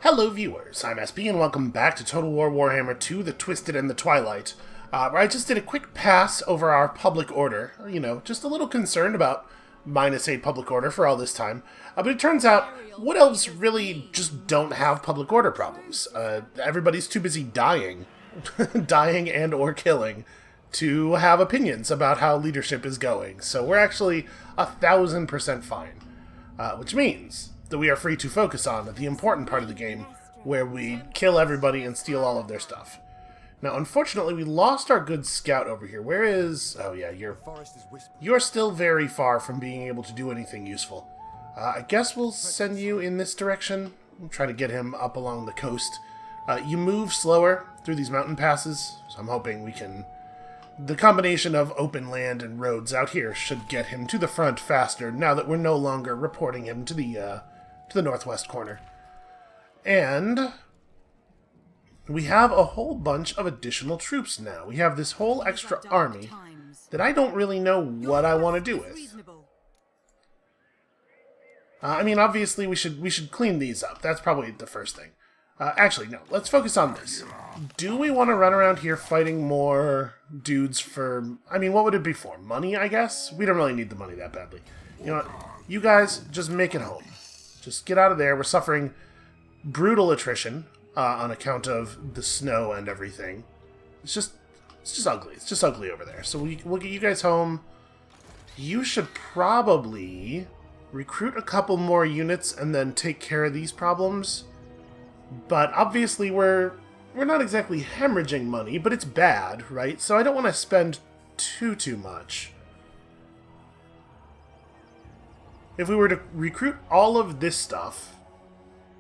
Hello viewers, I'm SB and welcome back to Total War Warhammer 2, The Twisted and the Twilight, where I just did a quick pass over our public order. Just a little concerned about -8 public order for all this time. But it turns out, Wood Elves really just don't have public order problems. Everybody's too busy dying, dying and or killing, to have opinions about how leadership is going. So we're actually 1000% fine, which means that we are free to focus on the important part of the game, where we kill everybody and steal all of their stuff. Now, unfortunately, we lost our good scout over here. Where is... Oh, yeah, you're still very far from being able to do anything useful. I guess we'll send you in this direction. We'll try to get him up along the coast. You move slower through these mountain passes, so I'm hoping we can... The combination of open land and roads out here should get him to the front faster, now that we're no longer reporting him to the northwest corner. And we have a whole bunch of additional troops now. We have this whole extra army that I don't really know what I want to do with. I mean, obviously we should clean these up. That's probably the first thing. Actually, no. Let's focus on this. Do we want to run around here fighting more dudes for... I mean, what would it be for? Money, I guess? We don't really need the money that badly. You know what? You guys, just make it home. Just get out of there. We're suffering brutal attrition on account of the snow and everything. It's just ugly. It's just ugly over there. So we'll get you guys home. You should probably recruit a couple more units and then take care of these problems. But obviously we're not exactly hemorrhaging money, but it's bad, right? So I don't want to spend too much. If we were to recruit all of this stuff,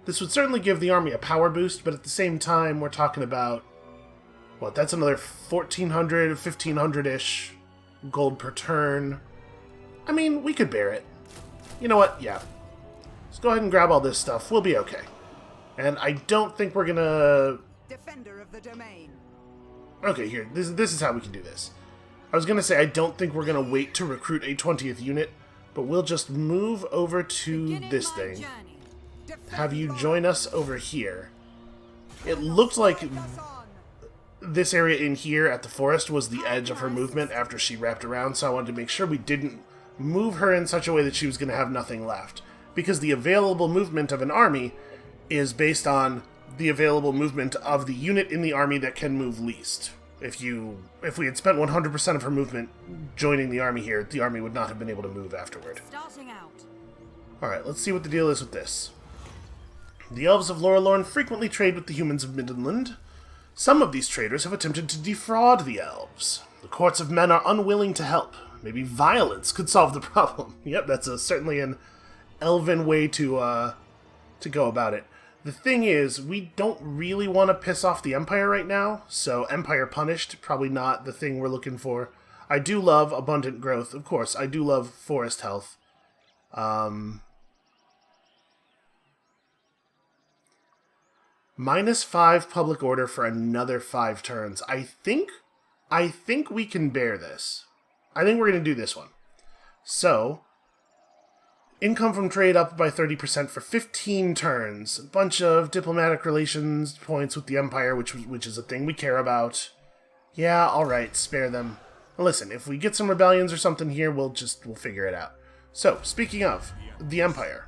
this would certainly give the army a power boost, but at the same time, we're talking about, what, that's another 1,400, 1,500-ish gold per turn. I mean, we could bear it. You know what? Yeah. Let's go ahead and grab all this stuff. We'll be okay. And I don't think we're gonna... Defender of the domain. Okay, here. This is how we can do this. I was gonna say, I don't think we're gonna wait to recruit a 20th unit, but we'll just move over to this thing. Have you join us over here. It looked like this area in here at the forest was the edge of her movement after she wrapped around, so I wanted to make sure we didn't move her in such a way that she was going to have nothing left. Because the available movement of an army is based on the available movement of the unit in the army that can move least. If we had spent 100% of her movement joining the army here, the army would not have been able to move afterward. Alright, let's see what the deal is with this. The elves of Lorelorn frequently trade with the humans of Midland. Some of these traders have attempted to defraud the elves. The courts of men are unwilling to help. Maybe violence could solve the problem. Yep, that's certainly an elven way to go about it. The thing is, we don't really want to piss off the Empire right now, so Empire punished, probably not the thing we're looking for. I do love abundant growth, of course. I do love forest health. -5 public order for another 5 turns. I think we can bear this. I think we're going to do this one. So... Income from trade up by 30% for 15 turns. A bunch of diplomatic relations points with the Empire, which is a thing we care about. Yeah, alright, spare them. Listen, if we get some rebellions or something here, we'll figure it out. So, speaking of, the Empire.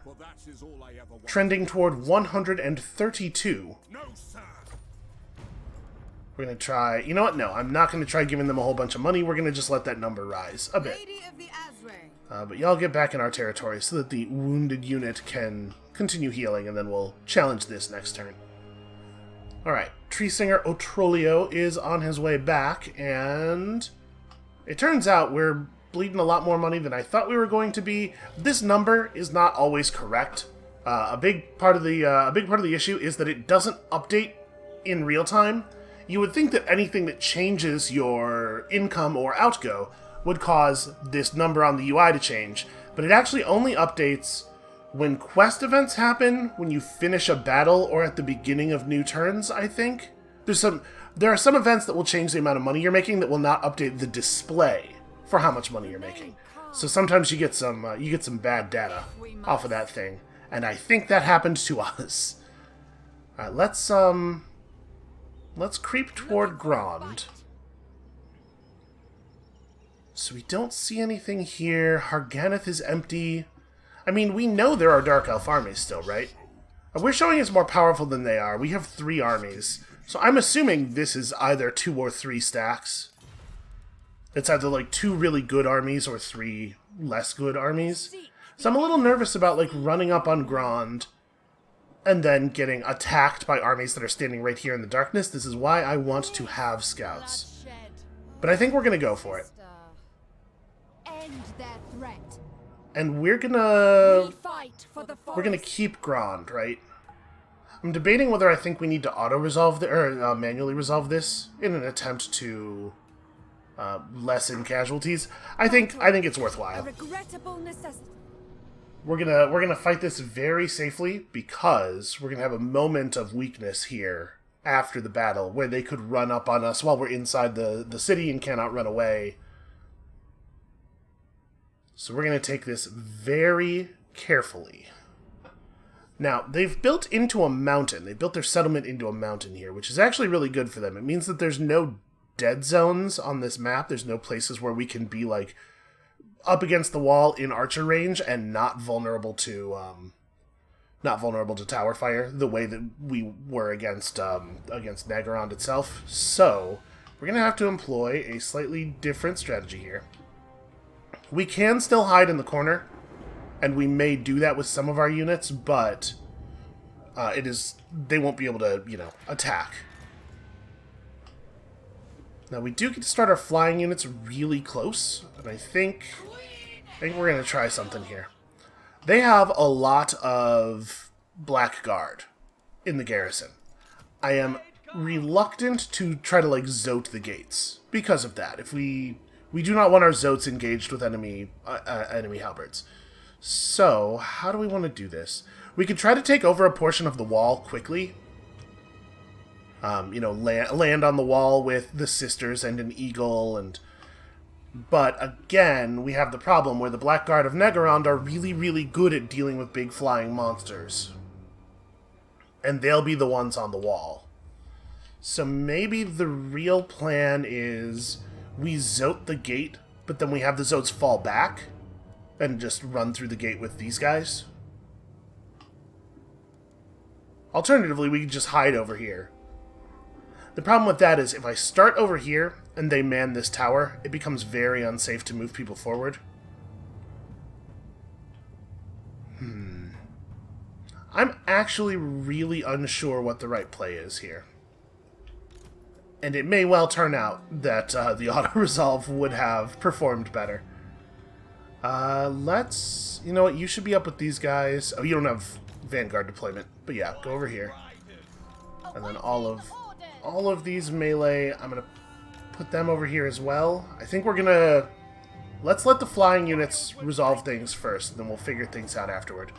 Trending toward 132. We're going to try... You know what? No, I'm not going to try giving them a whole bunch of money. We're going to just let that number rise a bit. But y'all get back in our territory so that the wounded unit can continue healing, and then we'll challenge this next turn. Alright, Tree Singer Otrolio is on his way back, and it turns out we're bleeding a lot more money than I thought we were going to be. This number is not always correct. A big part of the issue is that it doesn't update in real time. You would think that anything that changes your income or outgo would cause this number on the UI to change, but it actually only updates when quest events happen, when you finish a battle, or at the beginning of new turns, I think. There are some events that will change the amount of money you're making that will not update the display for how much money you're making. So sometimes you get some bad data off of that thing, and I think that happened to us. Alright, let's creep toward Grond. So we don't see anything here. Harganeth is empty. I mean, we know there are Dark Elf armies still, right? We're showing us more powerful than they are. We have 3 armies. So I'm assuming this is either 2 or 3 stacks. It's either like 2 really good armies or 3 less good armies. So I'm a little nervous about like running up on Grond and then getting attacked by armies that are standing right here in the darkness. This is why I want to have scouts. But I think we're going to go for it. End their threat. And we're gonna keep Grond, right? I'm debating whether I think we need to auto-resolve or manually resolve this in an attempt to lessen casualties. I think it's worthwhile. We're gonna fight this very safely because we're gonna have a moment of weakness here after the battle where they could run up on us while we're inside the city and cannot run away. So we're going to take this very carefully. Now, they've built into a mountain. They built their settlement into a mountain here, which is actually really good for them. It means that there's no dead zones on this map. There's no places where we can be, like, up against the wall in archer range and not vulnerable to tower fire the way that we were against Negarond itself. So, we're going to have to employ a slightly different strategy here. We can still hide in the corner, and we may do that with some of our units, but they won't be able to, attack. Now, we do get to start our flying units really close, and I think we're going to try something here. They have a lot of Blackguard in the garrison. I am reluctant to try to, like, zote the gates because of that. We do not want our Zotes engaged with enemy halberds. So, how do we want to do this? We could try to take over a portion of the wall quickly. Land on the wall with the sisters and an eagle. But, again, we have the problem where the Blackguard of Negarond are really, really good at dealing with big flying monsters. And they'll be the ones on the wall. So maybe the real plan is we zote the gate, but then we have the zotes fall back and just run through the gate with these guys. Alternatively, we can just hide over here. The problem with that is if I start over here and they man this tower, it becomes very unsafe to move people forward. I'm actually really unsure what the right play is here. And it may well turn out that the auto-resolve would have performed better. You know what, you should be up with these guys. Oh, you don't have Vanguard deployment. But yeah, go over here. And then all of these melee, I'm going to put them over here as well. I think we're going to... Let's let the flying units resolve things first, and then we'll figure things out afterward.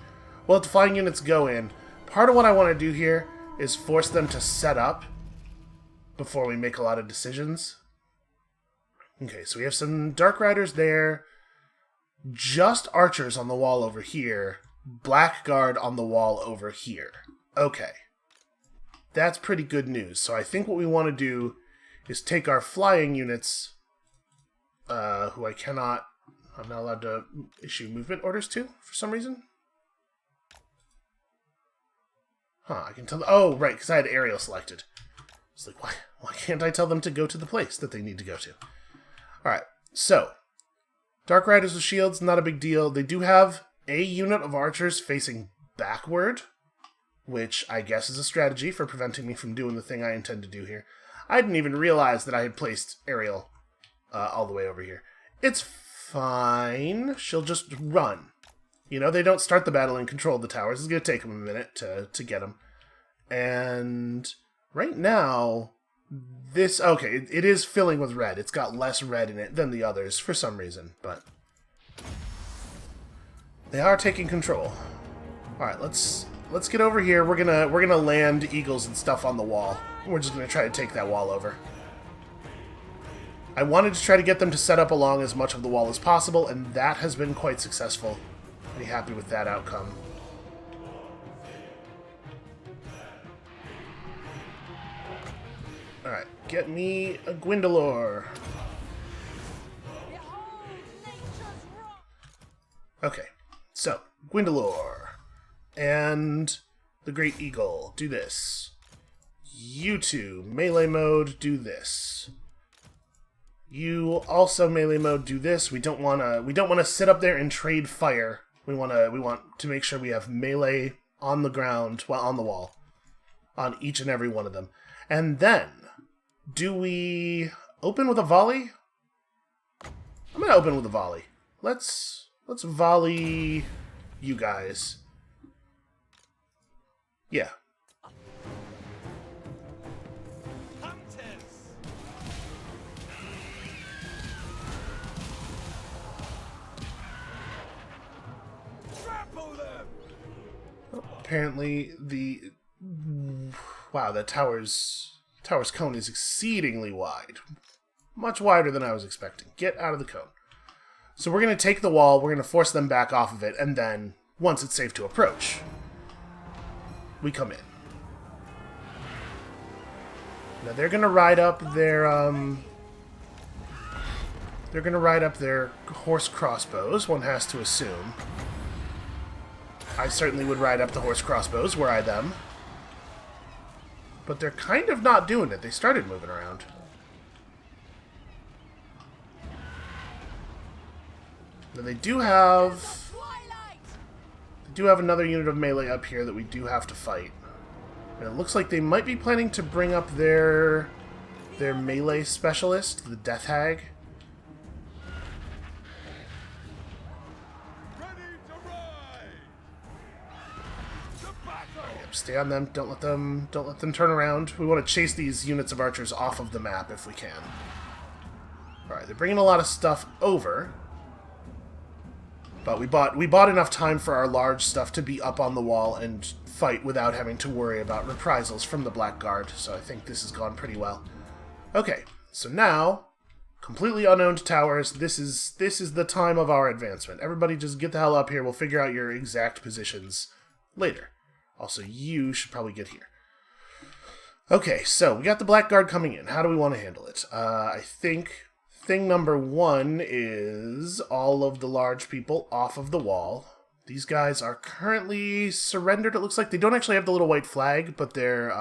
We'll let the flying units go in. Part of what I want to do here is force them to set up before we make a lot of decisions. Okay, so we have some Dark Riders there. Just archers on the wall over here. Blackguard on the wall over here. Okay. That's pretty good news. So I think what we want to do is take our flying units, who I'm not allowed to issue movement orders to, for some reason. I can tell... Oh, right, because I had aerial selected. It's like, why can't I tell them to go to the place that they need to go to? Alright, so, Dark Riders with shields, not a big deal. They do have a unit of archers facing backward, which I guess is a strategy for preventing me from doing the thing I intend to do here. I didn't even realize that I had placed aerial all the way over here. It's fine. She'll just run. They don't start the battle and control the towers. It's going to take them a minute to get them. And right now, it is filling with red. It's got less red in it than the others for some reason, but they are taking control. All right, let's get over here. We're gonna land eagles and stuff on the wall. We're just gonna try to take that wall over. I wanted to try to get them to set up along as much of the wall as possible, and that has been quite successful. Pretty happy with that outcome. Alright, get me a Gwendolor. Okay, so, Gwendolor. And the Great Eagle, do this. You two, melee mode, do this. You also melee mode, do this. We don't wanna sit up there and trade fire. We want to make sure we have melee on the ground, well, on the wall, on each and every one of them. And then, do we open with a volley? I'm gonna open with a volley. Let's volley you guys. Yeah. Apparently the... Wow, that tower's cone is exceedingly wide. Much wider than I was expecting. Get out of the cone. So we're going to take the wall, we're going to force them back off of it, and then, once it's safe to approach, we come in. Now they're going to ride up their, they're going to ride up their horse crossbows, one has to assume. I certainly would ride up the horse crossbows, were I them. But they're kind of not doing it. They started moving around. Now they do have another unit of melee up here that we do have to fight. And it looks like they might be planning to bring up their melee specialist, the Death Hag. Stay on them. Don't let them turn around. We want to chase these units of archers off of the map if we can. Alright, they're bringing a lot of stuff over. But we bought enough time for our large stuff to be up on the wall and fight without having to worry about reprisals from the Blackguard. So I think this has gone pretty well. Okay, so now, completely unowned towers. This is the time of our advancement. Everybody just get the hell up here. We'll figure out your exact positions later. Also, you should probably get here. Okay, so we got the Blackguard coming in. How do we want to handle it? I think thing number one is all of the large people off of the wall. These guys are currently surrendered. It looks like they don't actually have the little white flag, but their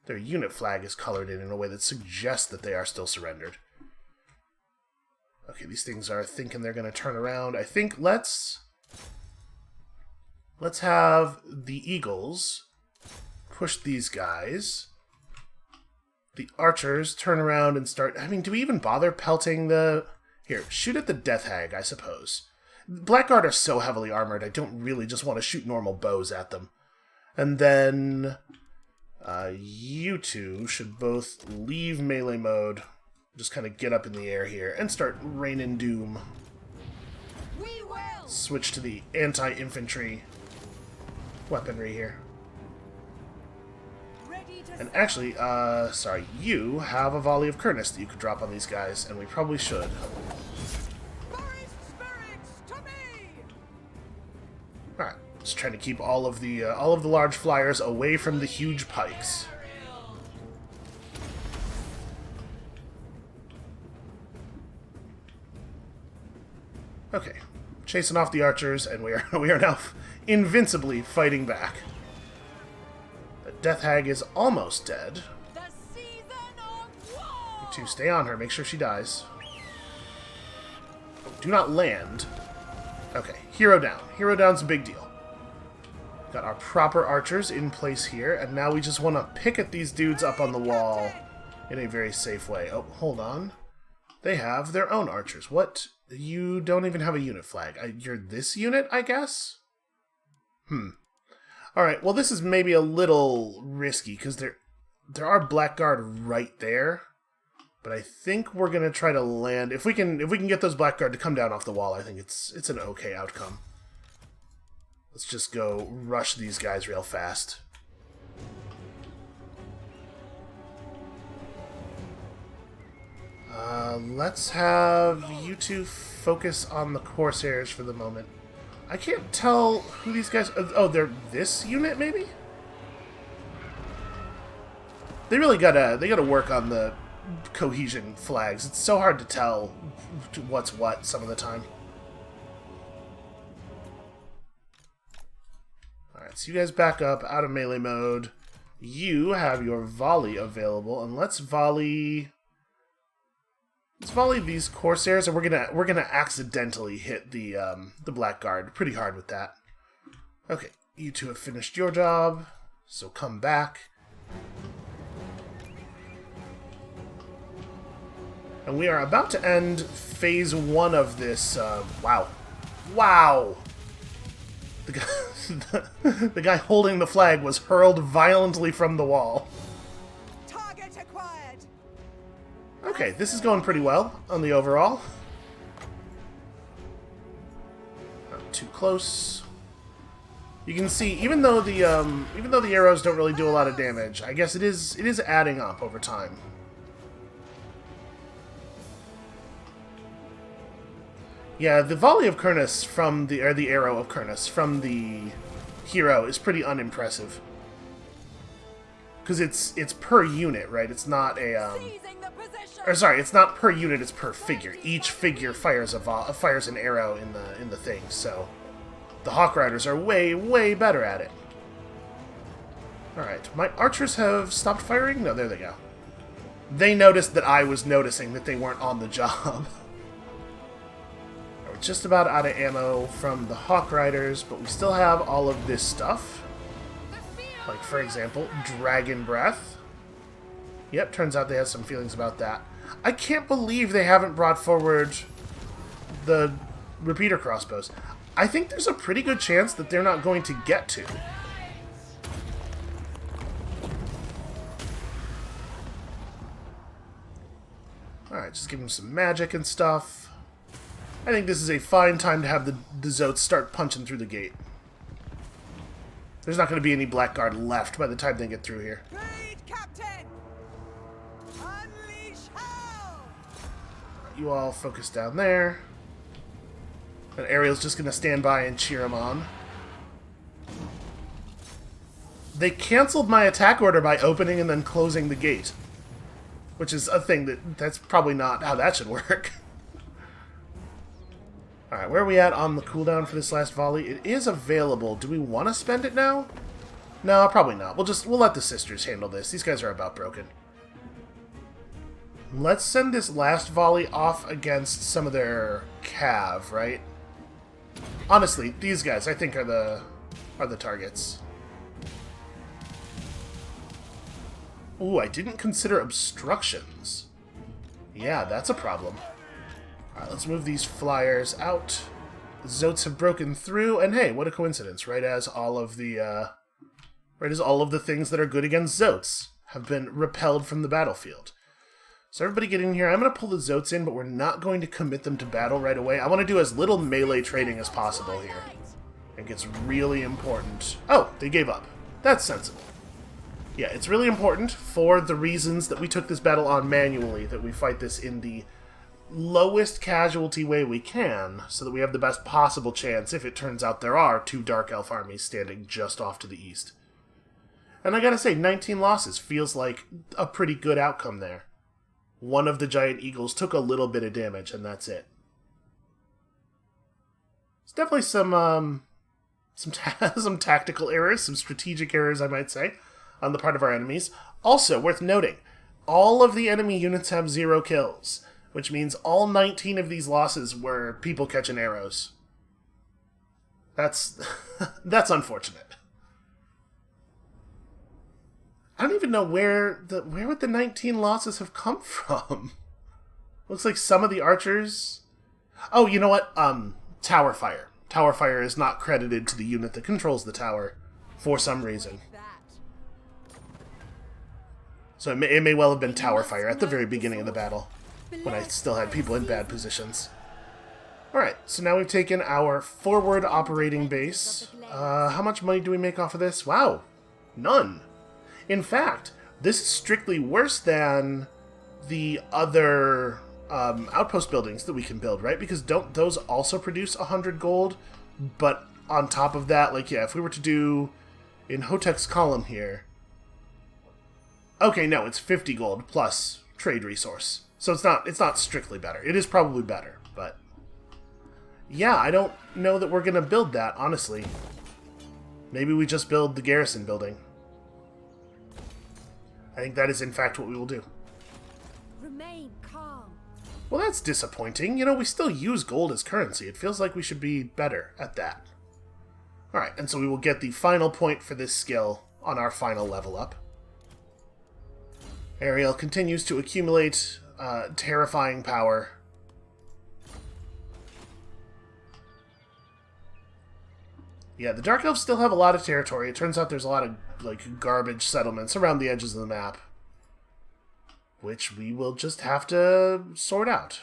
unit flag is colored in a way that suggests that they are still surrendered. Okay, these things are thinking they're going to turn around. I think let's have the Eagles push these guys. The archers turn around and start... I mean, do we even bother pelting the... Here, shoot at the Death Hag, I suppose. Blackguard are so heavily armored, I don't really just want to shoot normal bows at them. And then... you two should both leave melee mode. Just kind of get up in the air here and start raining doom. We will. Switch to the anti-infantry weaponry here. And actually, sorry, you have a volley of Kurnus that you could drop on these guys, and we probably should. Alright, just trying to keep all of the large flyers away from the huge pikes. Okay, chasing off the archers, and we are now invincibly fighting back. The Death Hag is almost dead. You two stay on her, make sure she dies. Do not land. Okay, hero down. Hero down's a big deal. Got our proper archers in place here, and now we just want to pick at these dudes up on the wall in a very safe way. Oh, hold on. They have their own archers. What? You don't even have a unit flag. You're this unit, I guess? Alright, well this is maybe a little risky, because there are Blackguard right there. But I think we're going to try to land... If we can get those Blackguard to come down off the wall, I think it's an okay outcome. Let's just go rush these guys real fast. Let's have you two focus on the Corsairs for the moment. I can't tell who these guys... Oh, they're this unit, maybe? They really gotta work on the cohesion flags. It's so hard to tell what's what some of the time. Alright, so you guys back up out of melee mode. You have your volley available, and let's volley these Corsairs, and we're gonna accidentally hit the Blackguard pretty hard with that. Okay, you two have finished your job, so come back. And we are about to end phase 1 of this. Wow. Wow! The guy holding the flag was hurled violently from the wall. Target acquired. Okay, this is going pretty well on the overall. Not too close. You can see, even though the arrows don't really do a lot of damage, I guess it is adding up over time. Yeah, the volley of Kurnus from the arrow of Kurnus from the hero is pretty unimpressive. Because it's per unit, right? It's not a Seizing the position. or sorry, it's not per unit, it's per figure. Each figure fires an arrow in the thing, so the Hawk Riders are way better at it. Alright, my archers have stopped firing? No, there they go. They noticed that I was noticing that they weren't on the job. We're just about out of ammo from the Hawk Riders, but we still have all of this stuff. Like, for example, Dragon Breath. Yep, turns out they have some feelings about that. I can't believe they haven't brought forward the repeater crossbows. I think there's a pretty good chance that they're not going to get to. Alright, just give them some magic and stuff. I think this is a fine time to have the Zotes start punching through the gate. There's not going to be any Blackguard left by the time they get through here. Great Captain. Unleash hell. You all focus down there. And Ariel's just going to stand by and cheer him on. They canceled my attack order by opening and then closing the gate. Which is a thing that's probably not how that should work. Alright, where are we at on the cooldown for this last volley? It is available. Do we want to spend it now? No, probably not. We'll let the sisters handle this. These guys are about broken. Let's send this last volley off against some of their cav, right? Honestly, these guys I think are the targets. Ooh, I didn't consider obstructions. Yeah, that's a problem. Alright, let's move these flyers out. The Zotes have broken through, and hey, what a coincidence, right as all of the things that are good against Zotes have been repelled from the battlefield. So everybody get in here. I'm going to pull the Zotes in, but we're not going to commit them to battle right away. I want to do as little melee trading as possible here. I think it's really important. Oh, they gave up. That's sensible. Yeah, it's really important for the reasons that we took this battle on manually, that we fight this in the lowest casualty way we can, so that we have the best possible chance if it turns out there are 2 Dark Elf armies standing just off to the east. And I gotta say, 19 losses feels like a pretty good outcome there. One of the Giant Eagles took a little bit of damage, and that's it. There's definitely some tactical errors, some strategic errors, I might say, on the part of our enemies. Also, worth noting, all of the enemy units have 0 kills, which means all 19 of these losses were people catching arrows. That's unfortunate. I don't even know where would the 19 losses have come from. Looks like some of the archers. Oh, you know what? Tower fire. Tower fire is not credited to the unit that controls the tower for some reason. So it may well have been tower fire at the very beginning of the battle, when I still had people in bad positions. Alright, so now we've taken our forward operating base. How much money do we make off of this? Wow, none. In fact, this is strictly worse than the other outpost buildings that we can build, right? Because don't those also produce 100 gold? But on top of that, like, yeah, if we were to do in Hotek's column here, Okay, no, it's 50 gold plus trade resource. So it's not strictly better. It is probably better, but yeah, I don't know that we're going to build that, honestly. Maybe we just build the garrison building. I think that is in fact what we will do. Remain calm. Well, that's disappointing. You know, we still use gold as currency. It feels like we should be better at that. Alright, and so we will get the final point for this skill on our final level up. Ariel continues to accumulate terrifying power. Yeah, the Dark Elves still have a lot of territory. It turns out there's a lot of, like, garbage settlements around the edges of the map, which we will just have to sort out.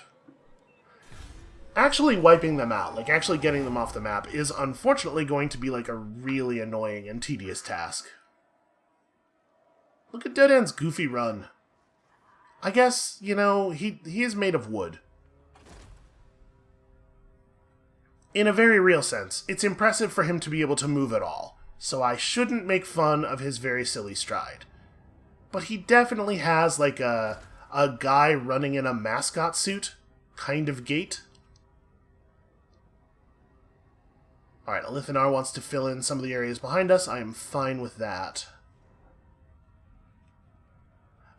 Actually wiping them out, like actually getting them off the map, is unfortunately going to be like a really annoying and tedious task. Look at Dodan's goofy run. I guess, you know, he is made of wood. In a very real sense, it's impressive for him to be able to move at all, so I shouldn't make fun of his very silly stride. But he definitely has like a guy running in a mascot suit kind of gait. Alright, Alithanar wants to fill in some of the areas behind us. I am fine with that.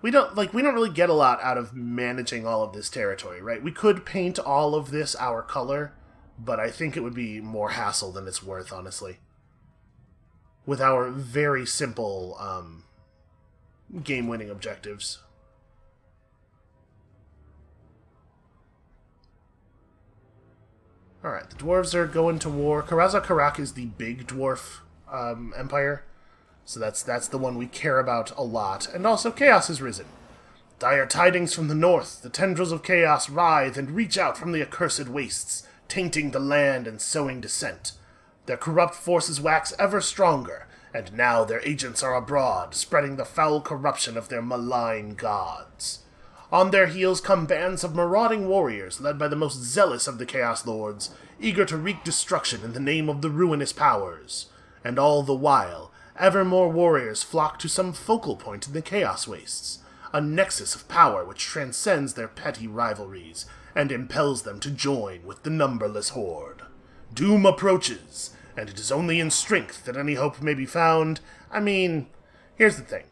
We don't really get a lot out of managing all of this territory, right? We could paint all of this our color, but I think it would be more hassle than it's worth, honestly. With our very simple game-winning objectives. Alright, the dwarves are going to war. Karaza Karak is the big dwarf empire, so that's the one we care about a lot. And also, chaos has risen. Dire tidings from the north. The tendrils of chaos writhe and reach out from the accursed wastes, tainting the land and sowing dissent. Their corrupt forces wax ever stronger, and now their agents are abroad, spreading the foul corruption of their malign gods. On their heels come bands of marauding warriors, led by the most zealous of the Chaos Lords, eager to wreak destruction in the name of the ruinous powers. And all the while, ever more warriors flock to some focal point in the Chaos Wastes, a nexus of power which transcends their petty rivalries, and impels them to join with the numberless horde. Doom approaches, and it is only in strength that any hope may be found. I mean, here's the thing.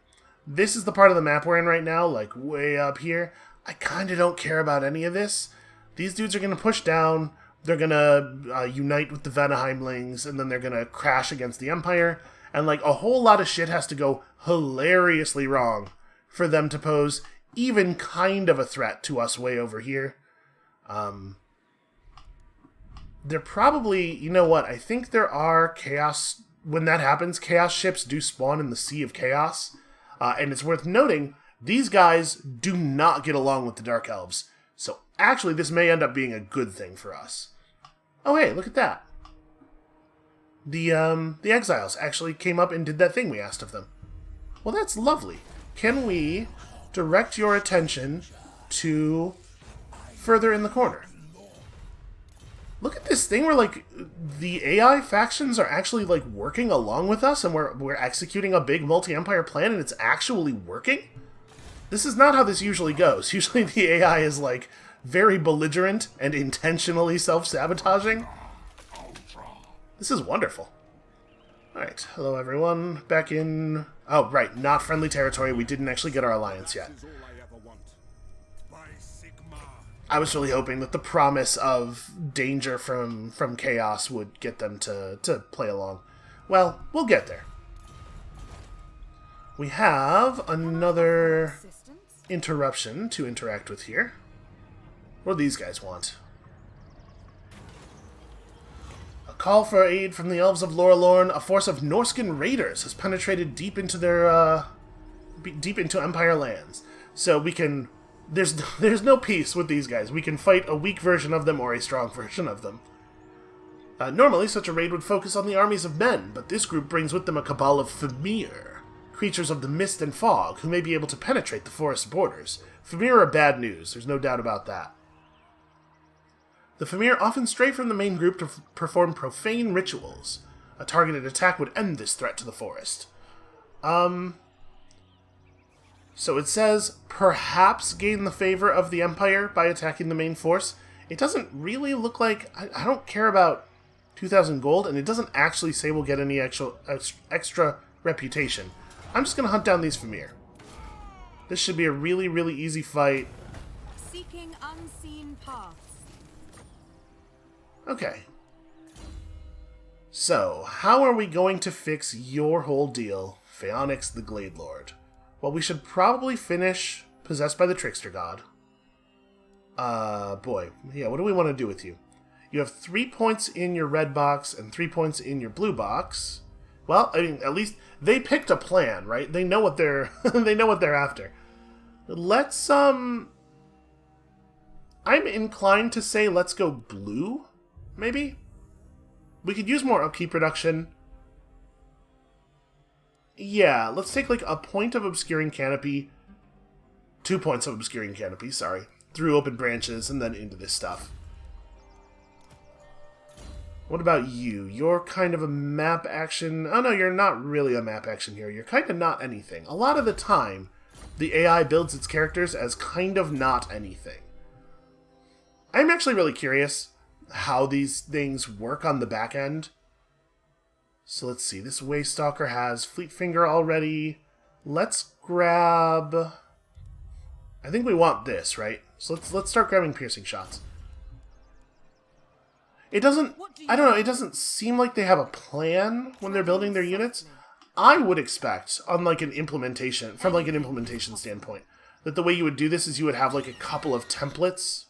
This is the part of the map we're in right now, like way up here. I kinda don't care about any of this. These dudes are gonna push down, they're gonna unite with the Vanaheimlings, and then they're gonna crash against the Empire, and like a whole lot of shit has to go hilariously wrong for them to pose even kind of a threat to us way over here. They're probably, you know what, I think there are chaos, when that happens, chaos ships do spawn in the Sea of Chaos. And it's worth noting, these guys do not get along with the Dark Elves. So actually, this may end up being a good thing for us. Oh hey, look at that. The Exiles actually came up and did that thing we asked of them. Well, that's lovely. Can we direct your attention to further in the corner? Look at this thing where, like, the AI factions are actually, like, working along with us, and we're executing a big multi-empire plan, and it's actually working? This is not how this usually goes. Usually the AI is, like, very belligerent and intentionally self-sabotaging. This is wonderful. Alright, hello everyone. Back in... Oh, right, not friendly territory. We didn't actually get our alliance yet. I was really hoping that the promise of danger from chaos would get them to play along. Well, we'll get there. We have another interruption to interact with here. What do these guys want? A call for aid from the Elves of Lorelorn. A force of Norscan raiders has penetrated deep into their deep into Empire lands. So we can... There's no peace with these guys. We can fight a weak version of them or a strong version of them. Normally, such a raid would focus on the armies of men, but this group brings with them a cabal of Fimir, creatures of the mist and fog, who may be able to penetrate the forest borders. Fimir are bad news, there's no doubt about that. The Fimir often stray from the main group to perform profane rituals. A targeted attack would end this threat to the forest. So it says, perhaps gain the favor of the Empire by attacking the main force. It doesn't really look like... I don't care about 2,000 gold, and it doesn't actually say we'll get any extra reputation. I'm just going to hunt down these Famir. This should be a really, really easy fight. Seeking unseen paths. Okay. So, how are we going to fix your whole deal, Phaonix the Glade Lord? Well, we should probably finish Possessed by the Trickster God. Boy. Yeah, what do we want to do with you? You have 3 points in your red box and 3 points in your blue box. Well, I mean, at least they picked a plan, right? They know what they're they know what they're after. Let's I'm inclined to say let's go blue, maybe? We could use more upkeep reduction. Yeah, let's take like a point of Obscuring Canopy, 2 points of Obscuring Canopy, sorry, through open branches and then into this stuff. What about you? You're kind of a map action... Oh no, you're not really a map action here. You're kind of not anything. A lot of the time, the AI builds its characters as kind of not anything. I'm actually really curious how these things work on the back end. So let's see. This Waystalker has Fleet Finger already. Let's grab... I think we want this, right? So let's start grabbing Piercing Shots. It doesn't... I don't know, it doesn't seem like they have a plan when they're building their units. I would expect, on like an implementation, from like an implementation standpoint, that the way you would do this is you would have like a couple of templates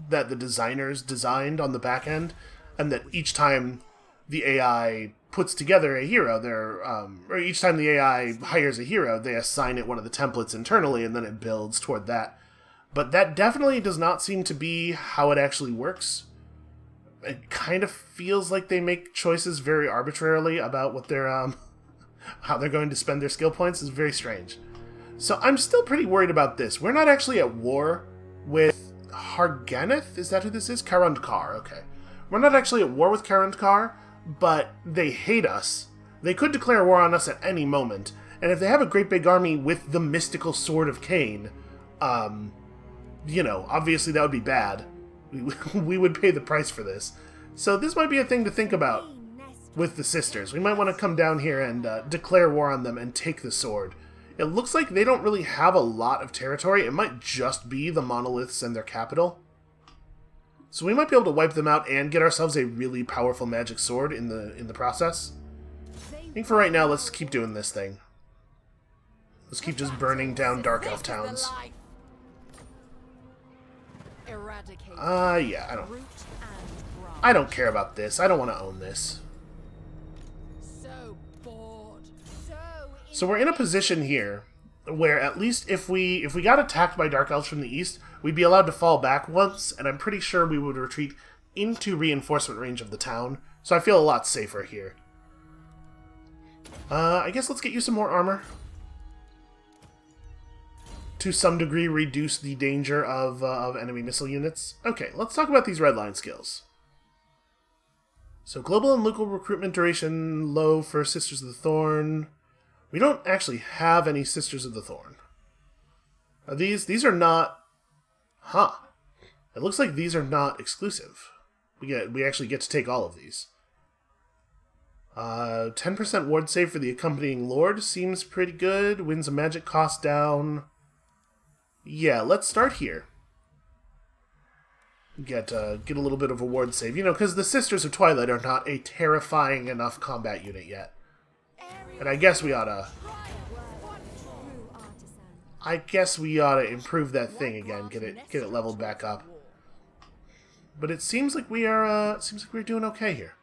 that the designers designed on the back end, and that each time the AI puts together a hero, or each time the AI hires a hero, they assign it one of the templates internally, and then it builds toward that. But that definitely does not seem to be how it actually works. It kind of feels like they make choices very arbitrarily about what they're, how they're going to spend their skill points. Is very strange. So I'm still pretty worried about this. We're not actually at war with Harganeth? Is that who this is? Karundkar, okay. We're not actually at war with Karundkar, but they hate us. They could declare war on us at any moment, and if they have a great big army with the mystical Sword of Cain, you know, obviously that would be bad. We would pay the price for this. So this might be a thing to think about with the sisters. We might want to come down here and declare war on them and take the sword. It looks like they don't really have a lot of territory. It might just be the monoliths and their capital. So we might be able to wipe them out and get ourselves a really powerful magic sword in the process. I think for right now, let's keep doing this thing. Let's keep just burning down Dark Elf towns. Yeah, I don't care about this. I don't want to own this. So we're in a position here where at least if we got attacked by Dark Elves from the east, we'd be allowed to fall back once, and I'm pretty sure we would retreat into reinforcement range of the town. So I feel a lot safer here. I guess let's get you some more armor. To some degree reduce the danger of enemy missile units. Okay, let's talk about these red line skills. So global and local recruitment duration low for Sisters of the Thorn. We don't actually have any Sisters of the Thorn. Are these are not... Huh. It looks like these are not exclusive. We actually get to take all of these. 10% ward save for the accompanying lord seems pretty good. Wins a magic cost down. Yeah, let's start here. Get a little bit of a ward save. You know, because the Sisters of Twilight are not a terrifying enough combat unit yet. And I guess we ought to... improve that thing again. Get it leveled back up. But it seems like we're doing okay here.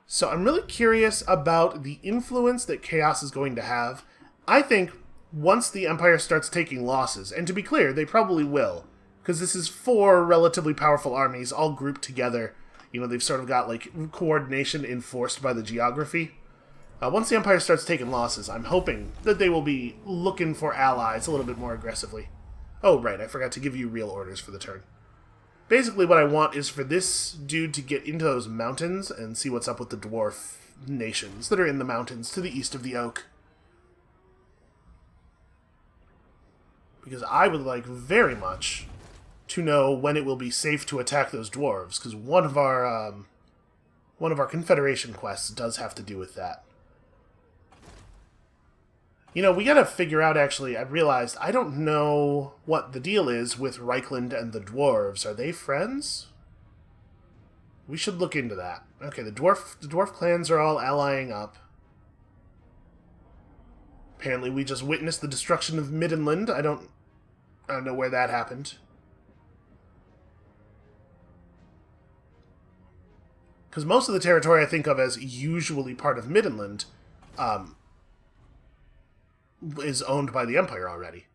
So I'm really curious about the influence that Chaos is going to have. I think once the Empire starts taking losses, and to be clear, they probably will, because this is 4 relatively powerful armies all grouped together. You know, they've sort of got, like, coordination enforced by the geography. Once the Empire starts taking losses, I'm hoping that they will be looking for allies a little bit more aggressively. Oh, right, I forgot to give you real orders for the turn. Basically, what I want is for this dude to get into those mountains and see what's up with the dwarf nations that are in the mountains to the east of the Oak. Because I would like very much to know when it will be safe to attack those dwarves, because one of our Confederation quests does have to do with that. You know, we gotta figure out, actually, I realized, I don't know what the deal is with Reichland and the dwarves. Are they friends? We should look into that. Okay, the dwarf clans are all allying up. Apparently we just witnessed the destruction of Middenland. I don't know where that happened. Because most of the territory I think of as usually part of Middenland is owned by the Empire already.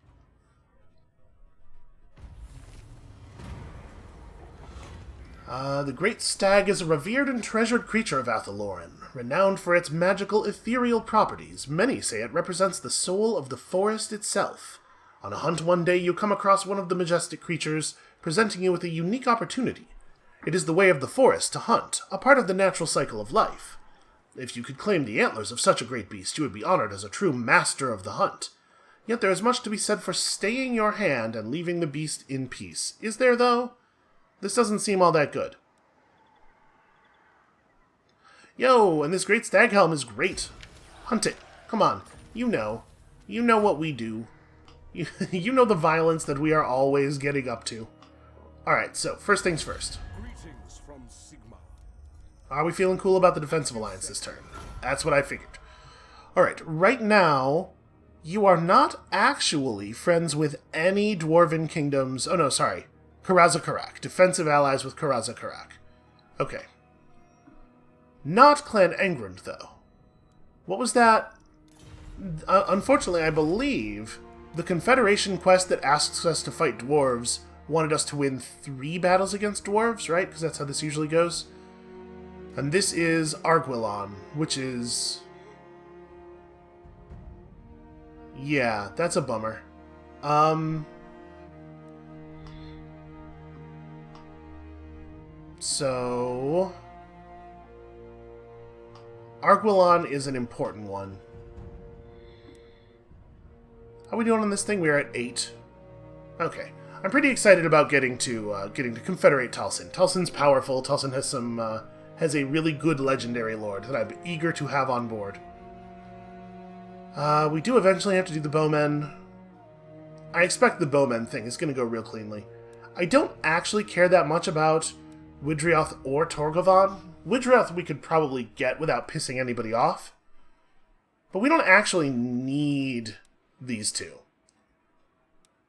The Great Stag is a revered and treasured creature of Athaloran, renowned for its magical ethereal properties. Many say it represents the soul of the forest itself. On a hunt one day, you come across one of the majestic creatures, presenting you with a unique opportunity. It is the way of the forest to hunt, a part of the natural cycle of life. If you could claim the antlers of such a great beast, you would be honored as a true master of the hunt. Yet there is much to be said for staying your hand and leaving the beast in peace. Is there, though? This doesn't seem all that good. Yo, and this great stag helm is great. Hunt it. Come on. You know. You know what we do. You know the violence that we are always getting up to. Alright, so, first things first. Greetings from Sigma. Are we feeling cool about the defensive alliance this turn? That's what I figured. Alright, right now, you are not actually friends with any Dwarven kingdoms. Oh no, sorry. Karazakarak. Defensive allies with Karazakarak. Okay. Not Clan Negarond, though. What was that? Unfortunately, I believe the Confederation quest that asks us to fight dwarves wanted us to win 3 battles against dwarves, right? Because that's how this usually goes. And this is Arguelon, which is... yeah, that's a bummer. So... Arguelon is an important one. How are we doing on this thing? We're at 8. Okay. I'm pretty excited about getting to confederate Talsin. Talsin's powerful. Talsin has has a really good legendary lord that I'm eager to have on board. We do eventually have to do the bowmen. I expect the bowmen thing is going to go real cleanly. I don't actually care that much about Widrioth or Torgovan. Widrioth we could probably get without pissing anybody off. But we don't actually need these two.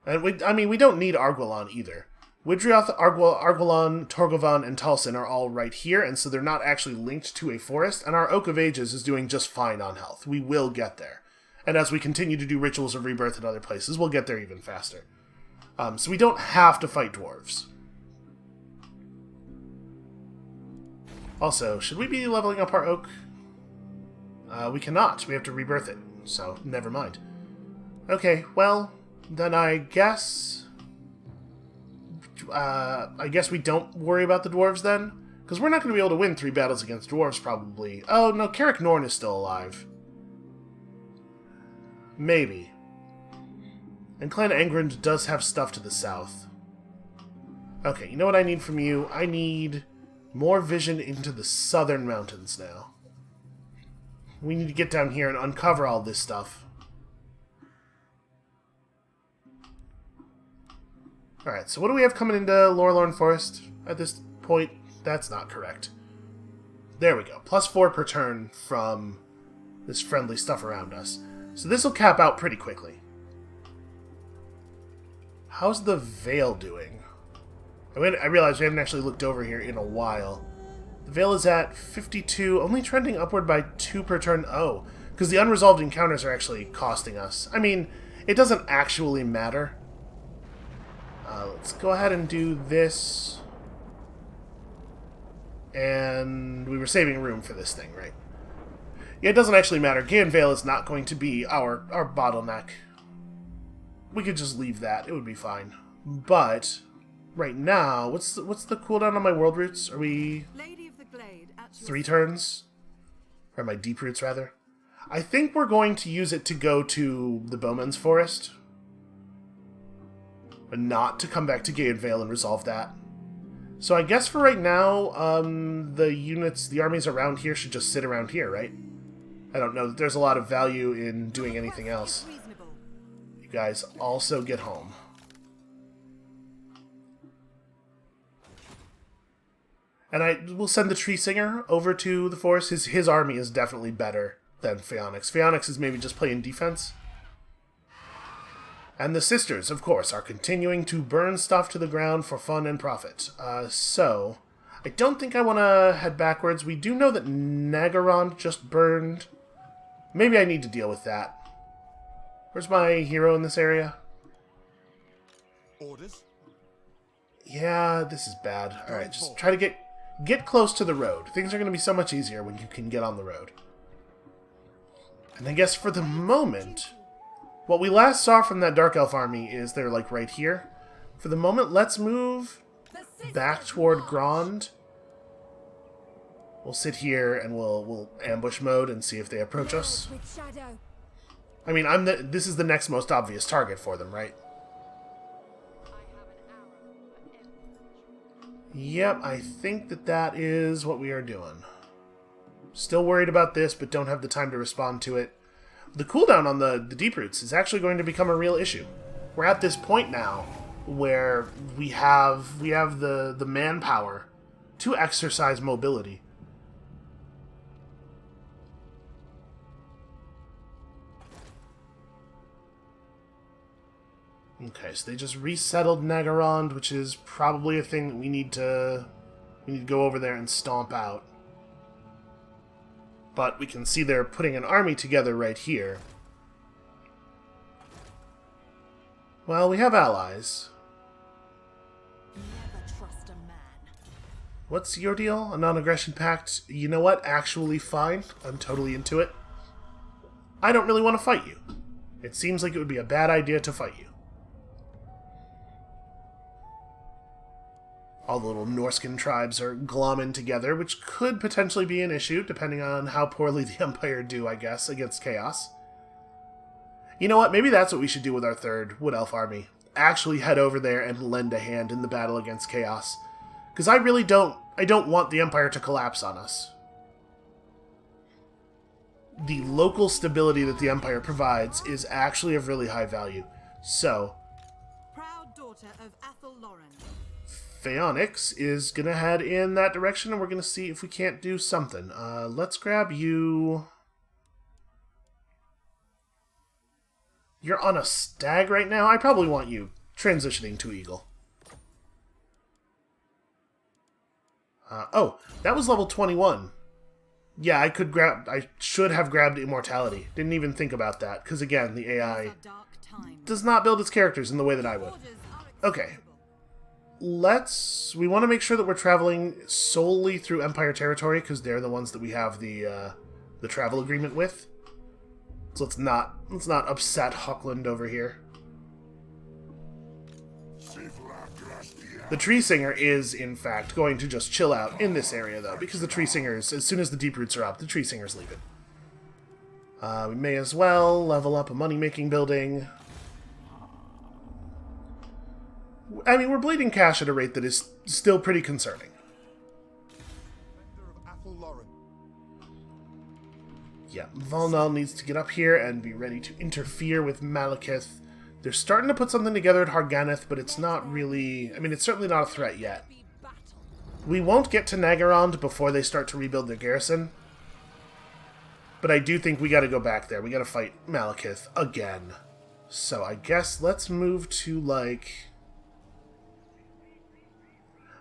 And we don't need Arguelon either. Widrioth, Arguelon, Torgovan, and Talsin are all right here, and so they're not actually linked to a forest, and our Oak of Ages is doing just fine on health. We will get there. And as we continue to do Rituals of Rebirth in other places, we'll get there even faster. So we don't have to fight dwarves. Also, should we be leveling up our Oak? We cannot. We have to rebirth it, so never mind. Okay, well, then I guess we don't worry about the dwarves then? Because we're not going to be able to win 3 battles against dwarves, probably. Oh, no, Carrick Norn is still alive. Maybe. And Clan Negarond does have stuff to the south. Okay, you know what I need from you? I need more vision into the southern mountains now. We need to get down here and uncover all this stuff. Alright, so what do we have coming into Lorelorn Forest at this point? That's not correct. There we go. +4 per turn from this friendly stuff around us. So this will cap out pretty quickly. How's the Vale doing? I realize we haven't actually looked over here in a while. The Vale is at 52, only trending upward by 2 per turn. Oh, because the unresolved encounters are actually costing us. I mean, it doesn't actually matter. Let's go ahead and do this. And we were saving room for this thing, right? Yeah, it doesn't actually matter. Gaean Vale is not going to be our bottleneck. We could just leave that. It would be fine. But right now, what's the cooldown on my world roots? Are we Lady of the Glade at your 3 turns? Or my deep roots, rather. I think we're going to use it to go to the Bowman's Forest. but not to come back to Gaedvale and resolve that. So I guess for right now, the armies around here should just sit around here, right? I don't know that there's a lot of value in doing anything else. You guys also get home. And I will send the Tree Singer over to the forest. His army is definitely better than Phaonix. Phaonix is maybe just playing defense. And the sisters, of course, are continuing to burn stuff to the ground for fun and profit. So, I don't think I want to head backwards. We do know that Negarond just burned. Maybe I need to deal with that. Where's my hero in this area? Orders? Yeah, this is bad. Alright, just try to get close to the road. Things are going to be so much easier when you can get on the road. And I guess for the moment, what we last saw from that Dark Elf army is they're like right here. For the moment, let's move back toward Grond. We'll sit here and we'll ambush mode and see if they approach us. I mean, this is the next most obvious target for them, right? Yep, I think that is what we are doing. Still worried about this, but don't have the time to respond to it. The cooldown on the deep roots is actually going to become a real issue. We're at this point now where we have the manpower to exercise mobility. Okay, so they just resettled Negarond, which is probably a thing that we need to go over there and stomp out. But we can see they're putting an army together right here. Well, we have allies. Never trust a man. What's your deal? A non-aggression pact? You know what? Actually fine. I'm totally into it. I don't really want to fight you. It seems like it would be a bad idea to fight you. All the little Norscan tribes are glomming together, which could potentially be an issue, depending on how poorly the Empire do, I guess, against Chaos. You know what? Maybe that's what we should do with our third Wood Elf army. Actually head over there and lend a hand in the battle against Chaos. Because I really don't want the Empire to collapse on us. The local stability that the Empire provides is actually of really high value. So, Proud daughter of Athel Lauren. Phaonix is going to head in that direction, and we're going to see if we can't do something. Let's grab you. You're on a stag right now? I probably want you transitioning to eagle. Oh, that was level 21. Yeah, I should have grabbed immortality. Didn't even think about that, because again, the AI does not build its characters in the way that I would. Okay. We want to make sure that we're traveling solely through Empire territory, because they're the ones that we have the travel agreement with. So let's not upset Huckland over here. The Tree Singer is, in fact, going to just chill out in this area, though, because the Tree Singers, as soon as the deep roots are up, the Tree Singer's leaving. We may as well level up a money-making building. I mean, we're bleeding cash at a rate that is still pretty concerning. Yeah, Volnal needs to get up here and be ready to interfere with Malekith. They're starting to put something together at Harganeth, but it's not really... I mean, it's certainly not a threat yet. We won't get to Negarond before they start to rebuild their garrison. But I do think we gotta go back there. We gotta fight Malekith again. So I guess let's move to, like...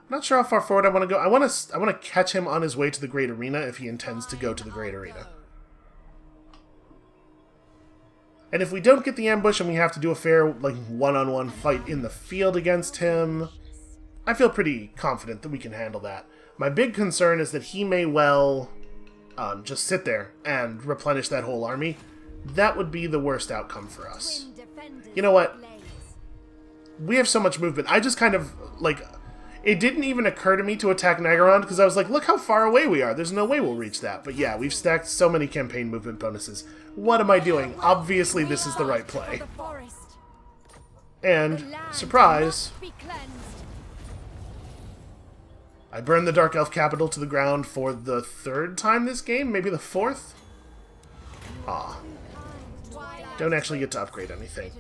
I'm not sure how far forward I want to go. I want to catch him on his way to the Great Arena if he intends to go to the Great Arena. And if we don't get the ambush and we have to do a fair, like, one-on-one fight in the field against him, I feel pretty confident that we can handle that. My big concern is that he may well just sit there and replenish that whole army. That would be the worst outcome for us. You know what? We have so much movement. I just kind of, like... It didn't even occur to me to attack Negarond because I was like, look how far away we are. There's no way we'll reach that. But yeah, we've stacked so many campaign movement bonuses. What am I doing? Obviously, this is the right play. And, surprise, I burned the Dark Elf capital to the ground for the 3rd time this game? Maybe the 4th? Aw. Don't actually get to upgrade anything.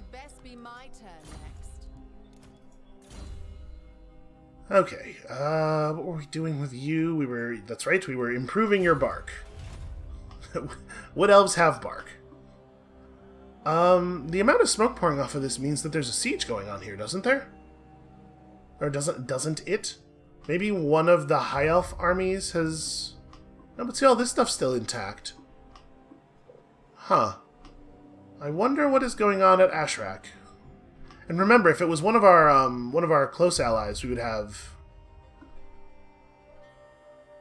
Okay, what were we doing with you? That's right, we were improving your bark. What elves have bark? The amount of smoke pouring off of this means that there's a siege going on here, doesn't there? Or doesn't it? Maybe one of the High Elf armies has... No, but see, all this stuff's still intact. Huh. I wonder what is going on at Ashrak. And remember, if it was one of our close allies, we would have...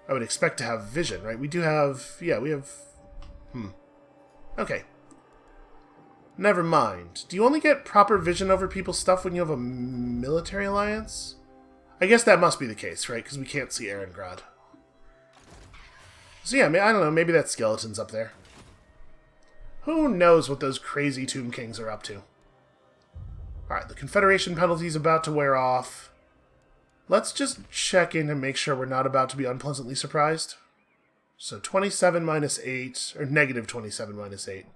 I would expect to have vision, right? We do have... Yeah, we have... Okay. Never mind. Do you only get proper vision over people's stuff when you have a military alliance? I guess that must be the case, right? Because we can't see Grond. So yeah, I don't know. Maybe that skeleton's up there. Who knows what those crazy Tomb Kings are up to? Alright, the Confederation penalty's about to wear off. Let's just check in and make sure we're not about to be unpleasantly surprised. So 27 minus 8, or negative 27 minus 8.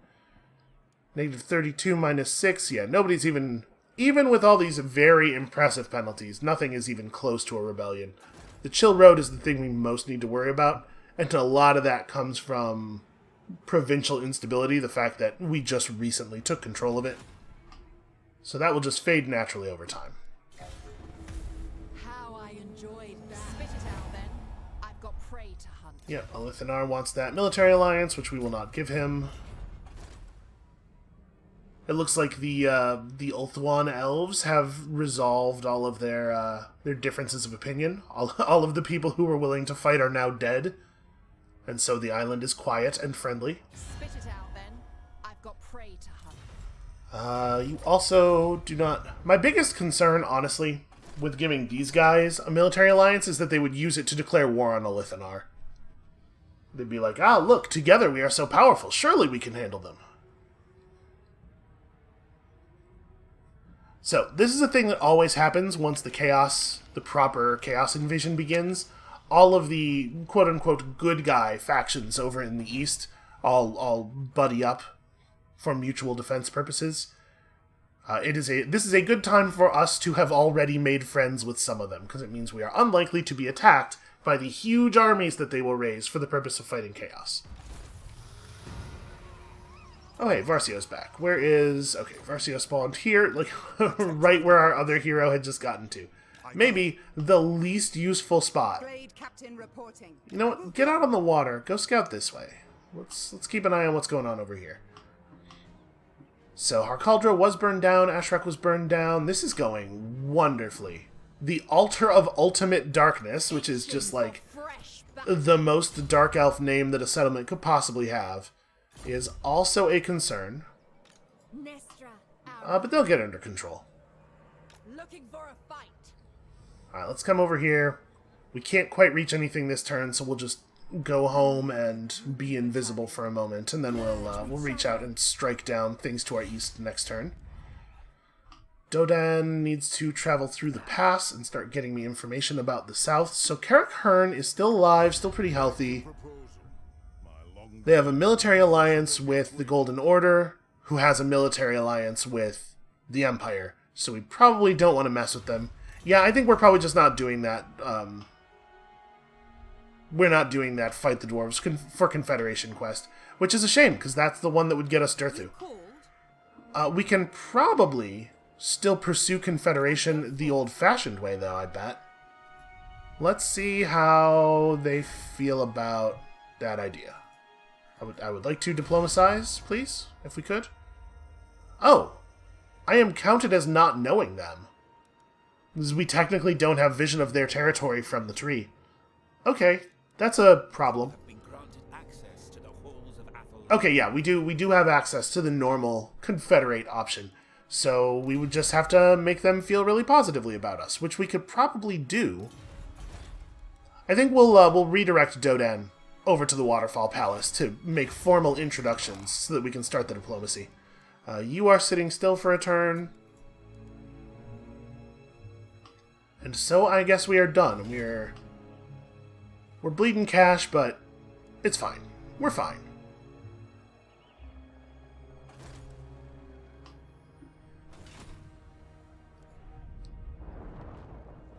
Negative 32 minus 6, yeah, nobody's even with all these very impressive penalties, nothing is even close to a rebellion. The Chill Road is the thing we most need to worry about, and a lot of that comes from provincial instability, the fact that we just recently took control of it. So that will just fade naturally over time. How I enjoyed that. Spit it out then. I've got prey to hunt. Yeah, Alithanar wants that military alliance, which we will not give him. It looks like the Ulthuan elves have resolved all of their differences of opinion. All of the people who were willing to fight are now dead, and so the island is quiet and friendly. Spit it out then. I've got prey to hunt. You also do not... My biggest concern, honestly, with giving these guys a military alliance is that they would use it to declare war on Alithanar. They'd be like, ah, look, together we are so powerful. Surely we can handle them. So, this is a thing that always happens once the proper chaos invasion begins. All of the quote-unquote good guy factions over in the east all buddy up for mutual defense purposes. This is a good time for us to have already made friends with some of them, because it means we are unlikely to be attacked by the huge armies that they will raise for the purpose of fighting chaos. Oh hey, Varsio's back. Where is... Okay, Varsio spawned here, like, right where our other hero had just gotten to. Maybe the least useful spot. Captain reporting. You know what? Get out on the water. Go scout this way. Let's keep an eye on what's going on over here. So, Harkaldra was burned down, Ashrak was burned down. This is going wonderfully. The Altar of Ultimate Darkness, which is just like the most Dark Elf name that a settlement could possibly have, is also a concern. But they'll get under control. Looking for a fight. Alright, let's come over here. We can't quite reach anything this turn, so we'll just go home and be invisible for a moment, and then we'll reach out and strike down things to our east next turn. Dodan needs to travel through the pass and start getting me information about the south. So Carrick Hearn is still alive, still pretty healthy. They have a military alliance with the Golden Order, who has a military alliance with the Empire. So we probably don't want to mess with them. Yeah, I think we're probably just not doing that. We're not doing that Fight the Dwarves for Confederation quest, which is a shame, because that's the one that would get us Durthu. We can probably still pursue Confederation the old-fashioned way, though, I bet. Let's see how they feel about that idea. I would like to diplomatize, please, if we could. Oh, I am counted as not knowing them, because we technically don't have vision of their territory from the tree. Okay, that's a problem. Okay, yeah, we do have access to the normal Confederate option, so we would just have to make them feel really positively about us, which we could probably do. I think we'll redirect Dodan over to the Waterfall Palace to make formal introductions so that we can start the diplomacy. You are sitting still for a turn. And so I guess we are done. We're bleeding cash, but it's fine. We're fine.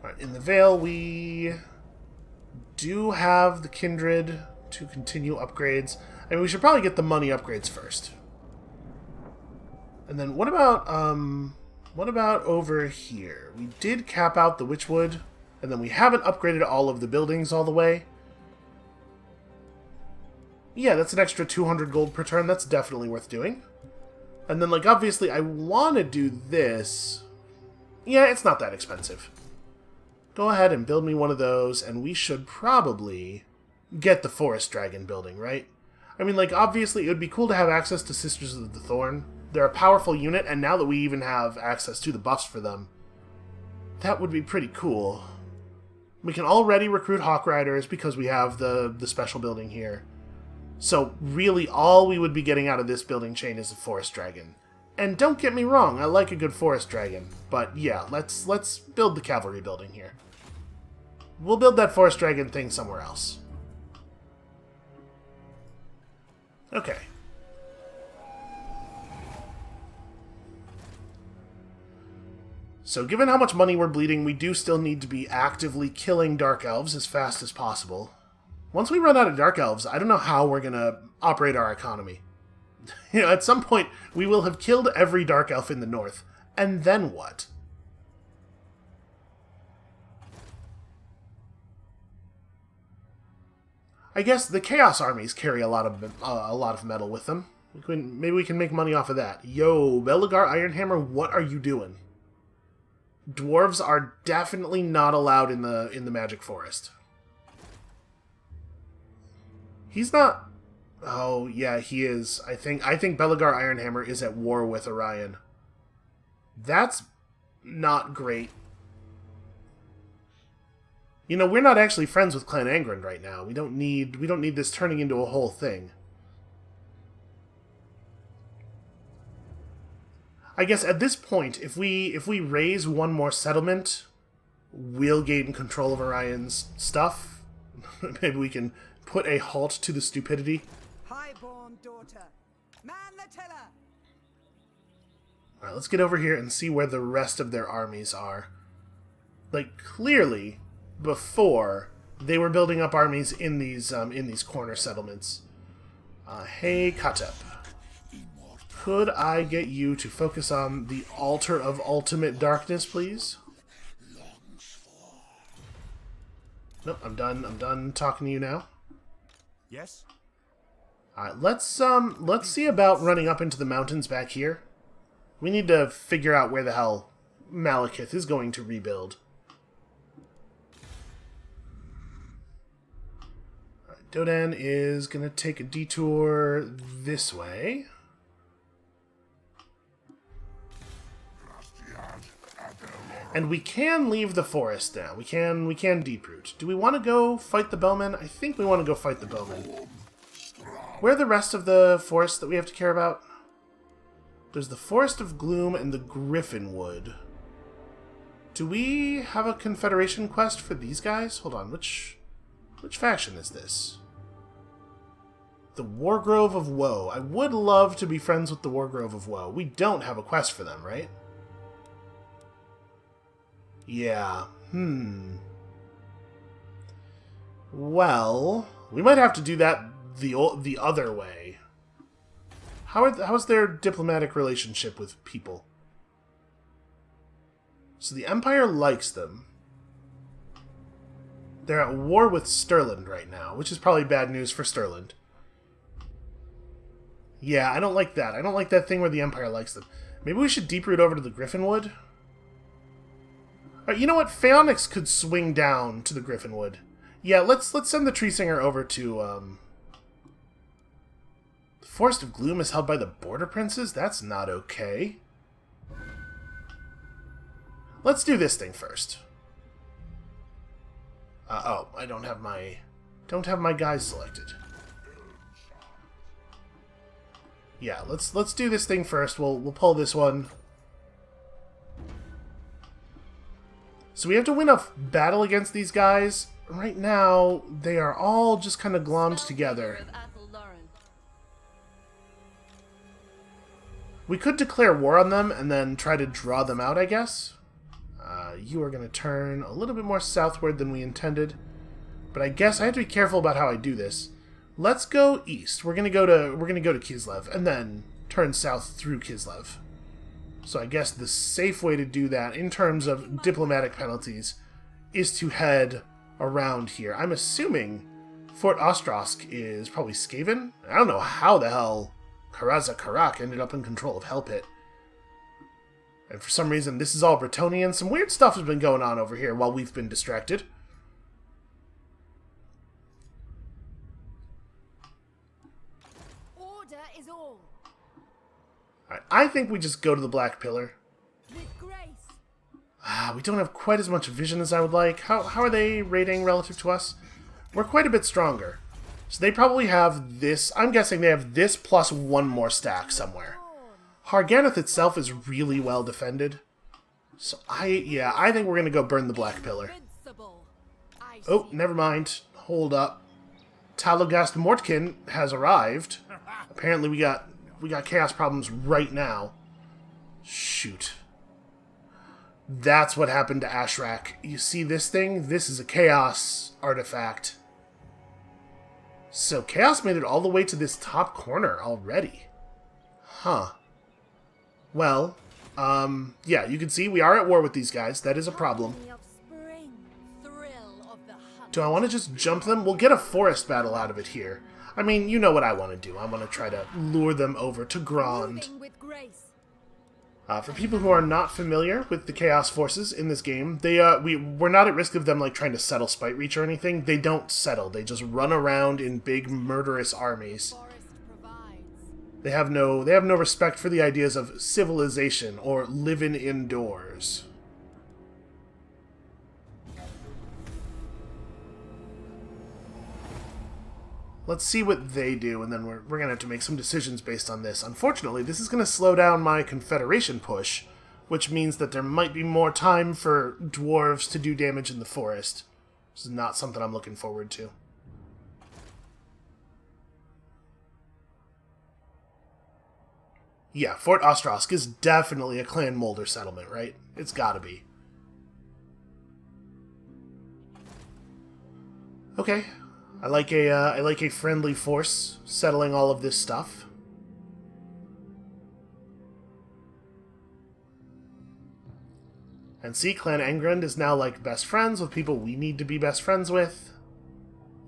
Alright, in the Vale, we do have the Kindred to continue upgrades. I mean, we should probably get the money upgrades first. And then what about over here? We did cap out the Witchwood, and then we haven't upgraded all of the buildings all the way. Yeah, that's an extra 200 gold per turn. That's definitely worth doing. And then, like, obviously, I want to do this. Yeah, it's not that expensive. Go ahead and build me one of those, and we should probably get the Forest Dragon building, right? I mean, like, obviously, it would be cool to have access to Sisters of the Thorn. They're a powerful unit, and now that we even have access to the buffs for them, that would be pretty cool. We can already recruit Hawk Riders because we have the special building here. So, really, all we would be getting out of this building chain is a Forest Dragon. And don't get me wrong, I like a good Forest Dragon. But, yeah, let's build the cavalry building here. We'll build that Forest Dragon thing somewhere else. Okay. So, given how much money we're bleeding, we do still need to be actively killing Dark Elves as fast as possible. Once we run out of Dark Elves, I don't know how we're going to operate our economy. You know, at some point, we will have killed every Dark Elf in the north. And then what? I guess the Chaos armies carry a lot of metal with them. Maybe we can make money off of that. Yo, Belegar Ironhammer, what are you doing? Dwarves are definitely not allowed in the Magic Forest. He's not... Oh, yeah, he is. I think Belegar Ironhammer is at war with Orion. That's not great. You know, we're not actually friends with Clan Angrand right now. We don't need this turning into a whole thing. I guess at this point, if we raise one more settlement, we'll gain control of Orion's stuff. Maybe we can put a halt to the stupidity. Highborn daughter, man the tiller. Alright, let's get over here and see where the rest of their armies are. Like, clearly, before, they were building up armies in these corner settlements. Hey, Katep. Could I get you to focus on the Altar of Ultimate Darkness, please? Nope, I'm done talking to you now. Yes? Alright, let's see about running up into the mountains back here. We need to figure out where the hell Malekith is going to rebuild. Alright, Dodan is going to take a detour this way. And we can leave the forest now. We can deep root. Do we want to go fight the bowmen? I think we want to go fight the bowmen. Where are the rest of the forests that we have to care about? There's the Forest of Gloom and the Griffinwood. Do we have a Confederation quest for these guys? Hold on, which faction is this? The Wargrove of Woe. I would love to be friends with the Wargrove of Woe. We don't have a quest for them, right? Yeah. Well, we might have to do that the other way. How's their diplomatic relationship with people? So the Empire likes them. They're at war with Stirland right now, which is probably bad news for Stirland. Yeah, I don't like that. I don't like that thing where the Empire likes them. Maybe we should deep root over to the Griffinwood? You know what? Phaonix could swing down to the Griffinwood. Yeah, let's send the Tree Singer over to, The Forest of Gloom is held by the Border Princes? That's not okay. Let's do this thing first. Oh, I don't have my guys selected. Yeah, let's do this thing first. We'll pull this one. So we have to win a battle against these guys. Right now, they are all just kind of glommed together. We could declare war on them and then try to draw them out, I guess. You are going to turn a little bit more southward than we intended. But I guess I have to be careful about how I do this. Let's go east. We're going to go to Kislev and then turn south through Kislev. So I guess the safe way to do that in terms of diplomatic penalties is to head around here. I'm assuming Fort Ostrosk is probably Skaven. I don't know how the hell Karaza Karak ended up in control of Hellpit. And for some reason, this is all Bretonnian. Some weird stuff has been going on over here while we've been distracted. Order is all. Alright, I think we just go to the Black Pillar. With grace. We don't have quite as much vision as I would like. How are they rating relative to us? We're quite a bit stronger. So they probably have this. I'm guessing they have this plus one more stack somewhere. Harganeth itself is really well defended. So I think we're going to go burn the Black Pillar. Oh, never mind. Hold up. Talogast Mortkin has arrived. Apparently we got chaos problems right now. Shoot. That's what happened to Ashrak. You see this thing? This is a chaos artifact. So chaos made it all the way to this top corner already. Huh. Well, yeah, you can see we are at war with these guys. That is a problem. Do I want to just jump them? We'll get a forest battle out of it here. I mean, you know what I want to do. I want to try to lure them over to Grond. For people who are not familiar with the Chaos Forces in this game, we're not at risk of them like trying to settle Spite Reach or anything. They don't settle. They just run around in big murderous armies. They have no respect for the ideas of civilization or living indoors. Let's see what they do, and then we're going to have to make some decisions based on this. Unfortunately, this is going to slow down my Confederation push, which means that there might be more time for dwarves to do damage in the forest. This is not something I'm looking forward to. Yeah, Fort Ostrosk is definitely a Clan Molder settlement, right? It's gotta be. Okay. I like a friendly force settling all of this stuff. And see, Clan Engrand is now like best friends with people we need to be best friends with.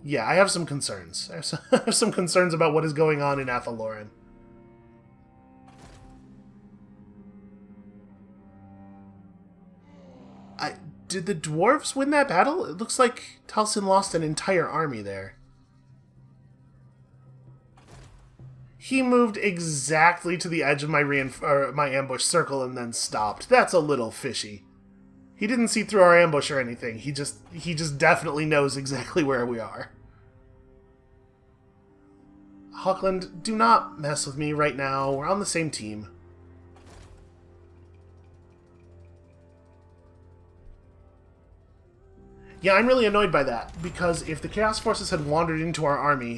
Yeah, I have some concerns. I have some concerns about what is going on in Athaloran. Did the dwarves win that battle? It looks like Talsin lost an entire army there. He moved exactly to the edge of my ambush circle and then stopped. That's a little fishy. He didn't see through our ambush or anything. He just definitely knows exactly where we are. Hawkland, do not mess with me right now. We're on the same team. Yeah, I'm really annoyed by that, because if the Chaos Forces had wandered into our army,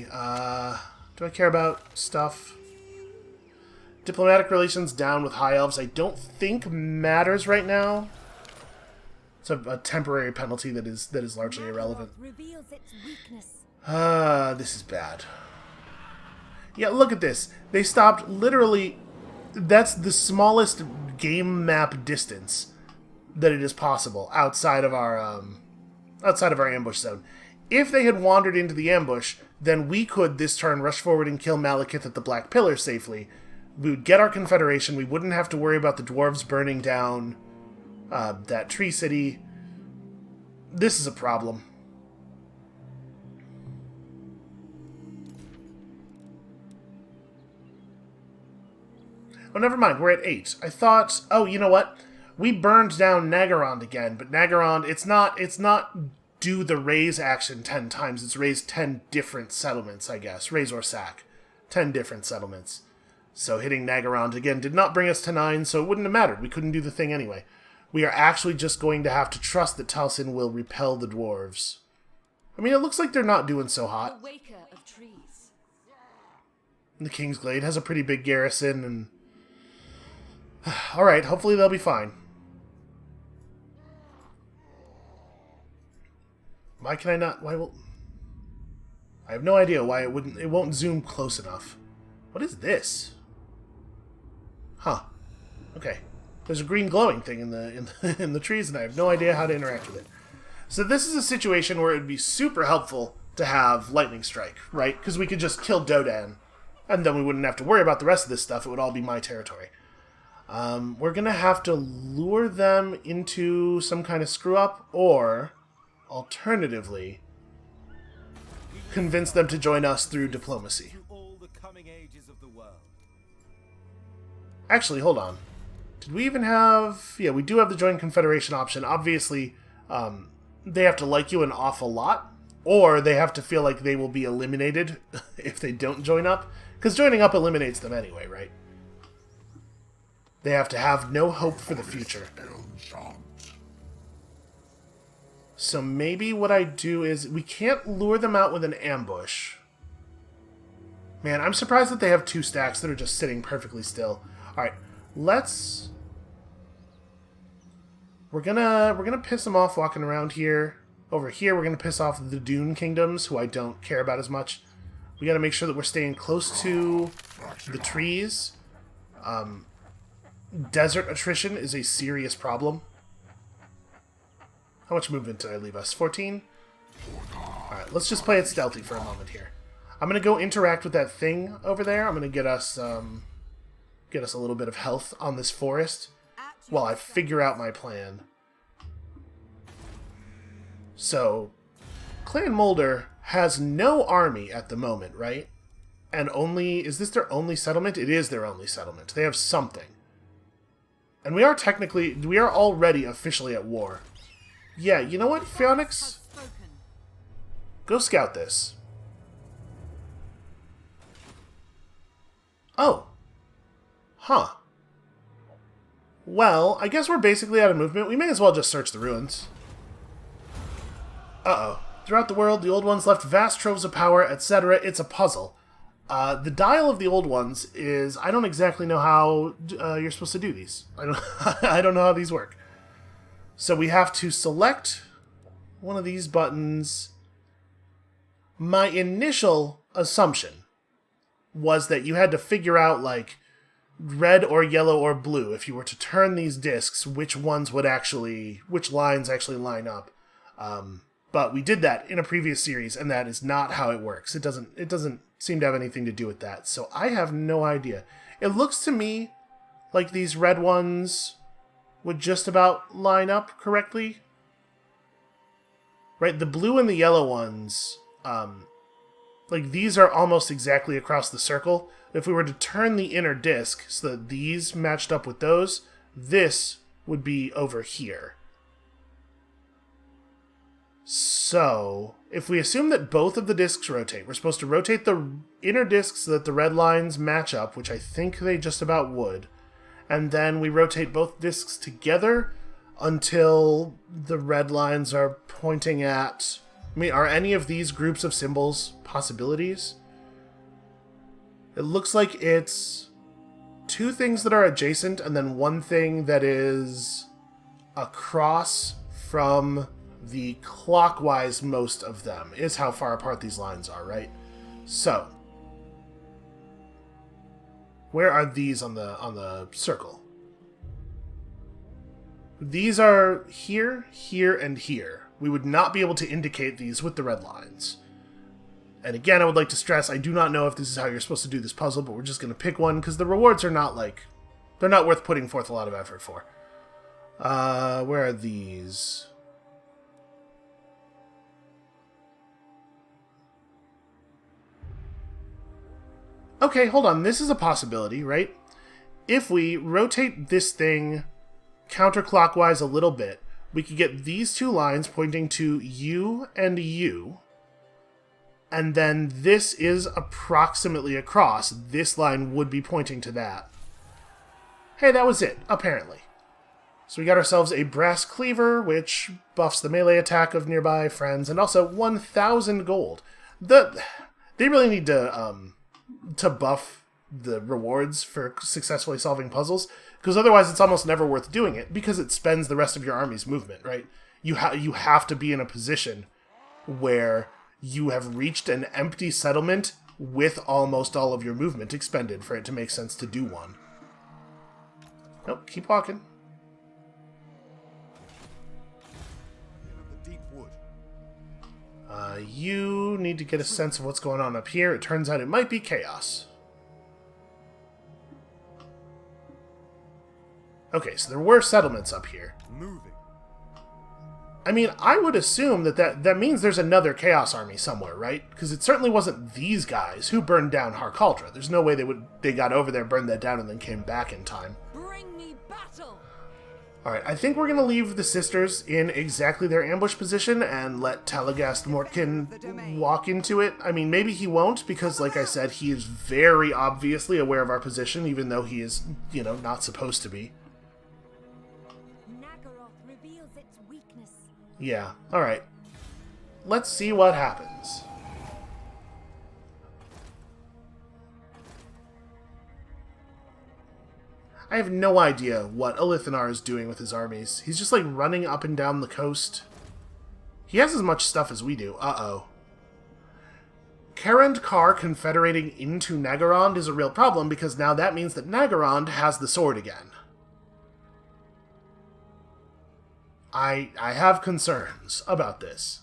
do I care about stuff? Diplomatic relations down with High Elves I don't think matters right now. It's a temporary penalty that is largely irrelevant. This is bad. Yeah, look at this. They stopped literally... That's the smallest game map distance that it is possible outside of our ambush zone. If they had wandered into the ambush, then we could this turn rush forward and kill Malekith at the Black Pillar safely. We would get our Confederation. We wouldn't have to worry about the dwarves burning down that tree city. This is a problem. Oh, never mind. We're at 8. I thought... Oh, you know what? We burned down Negarond again, but Negarond, it's not do the raise action 10 times. It's raise 10 different settlements, I guess. Raise or sack. 10 different settlements. So hitting Negarond again did not bring us to 9, so it wouldn't have mattered. We couldn't do the thing anyway. we are actually just going to have to trust that Talsin will repel the dwarves. I mean, it looks like they're not doing so hot. The waker of trees. The Kingsglade has a pretty big garrison, and... Alright, hopefully they'll be fine. Why can I not... Why will... I have no idea why it won't zoom close enough. What is this? Huh. Okay. There's a green glowing thing in the trees, and I have no idea how to interact with it. So this is a situation where it would be super helpful to have Lightning Strike, right? Because we could just kill Dodan, and then we wouldn't have to worry about the rest of this stuff. It would all be my territory. We're going to have to lure them into some kind of screw-up, or, alternatively, convince them to join us through diplomacy. All the coming ages of the world. Actually, hold on. Did we even have... Yeah, we do have the Join Confederation option. Obviously, they have to like you an awful lot, or they have to feel like they will be eliminated if they don't join up, because joining up eliminates them anyway, right? They have to have no hope for the future. So maybe what I do is... We can't lure them out with an ambush. Man, I'm surprised that they have 2 stacks that are just sitting perfectly still. Alright, let's... We're gonna piss them off walking around here. Over here, we're gonna piss off the Dune Kingdoms, who I don't care about as much. We gotta make sure that we're staying close to the trees. Desert attrition is a serious problem. How much movement did I leave us? 14? Alright, let's just play it stealthy for a moment here. I'm gonna go interact with that thing over there. I'm gonna get us a little bit of health on this forest while I figure out my plan. So, Clan Molder has no army at the moment, right? And only... Is this their only settlement? It is their only settlement. They have something. And we are technically... We are already officially at war. Yeah, you know what, Phoenix? Go scout this. Oh. Huh. Well, I guess we're basically out of movement. We may as well just search the ruins. Uh-oh. Throughout the world, the Old Ones left vast troves of power, etc. It's a puzzle. The dial of the Old Ones is... I don't exactly know how you're supposed to do these. I don't know how these work. So we have to select one of these buttons. My initial assumption was that you had to figure out, like, red or yellow or blue. If you were to turn these discs, which lines actually line up. But we did that in a previous series, and that is not how it works. It doesn't seem to have anything to do with that. So I have no idea. It looks to me like these red ones would just about line up correctly. Right, the blue and the yellow ones, like these are almost exactly across the circle. If we were to turn the inner disc so that these matched up with those, this would be over here. So, if we assume that both of the discs rotate, we're supposed to rotate the inner disc so that the red lines match up, which I think they just about would. And then we rotate both discs together until the red lines are pointing at... I mean, are any of these groups of symbols possibilities? It looks like it's 2 things that are adjacent and then 1 thing that is across from the clockwise most of them, is how far apart these lines are, right? So, where are these on the circle? These are here, here, and here. We would not be able to indicate these with the red lines. And again, I would like to stress, I do not know if this is how you're supposed to do this puzzle, but we're just going to pick one, because the rewards are not, like... They're not worth putting forth a lot of effort for. Where are these? Okay, hold on. This is a possibility, right? If we rotate this thing counterclockwise a little bit, we could get these 2 lines pointing to you and you. And then this is approximately across. This line would be pointing to that. Hey, that was it, apparently. So we got ourselves a brass cleaver, which buffs the melee attack of nearby friends, and also 1,000 gold. They really need to buff the rewards for successfully solving puzzles, because otherwise it's almost never worth doing it, because it spends the rest of your army's movement, right? You have to be in a position where you have reached an empty settlement with almost all of your movement expended for it to make sense to do one. Nope, keep walking. The deep wood. You need to get a sense of what's going on up here. It turns out it might be chaos. Okay, so there were settlements up here. Moving. I mean, I would assume that means there's another Chaos Army somewhere, right? Because it certainly wasn't these guys who burned down Harkaldra. There's no way they got over there, burned that down, and then came back in time. Bring me battle. Alright, I think we're going to leave the sisters in exactly their ambush position and let Talagast Mortkin walk into it. I mean, maybe he won't, because, like I said, he is very obviously aware of our position, even though he is, not supposed to be. Yeah, alright. Let's see what happens. I have no idea what Elithanar is doing with his armies. He's just like running up and down the coast. He has as much stuff as we do. Uh-oh. Karendkar confederating into Negarond is a real problem, because now that means that Negarond has the sword again. I have concerns about this.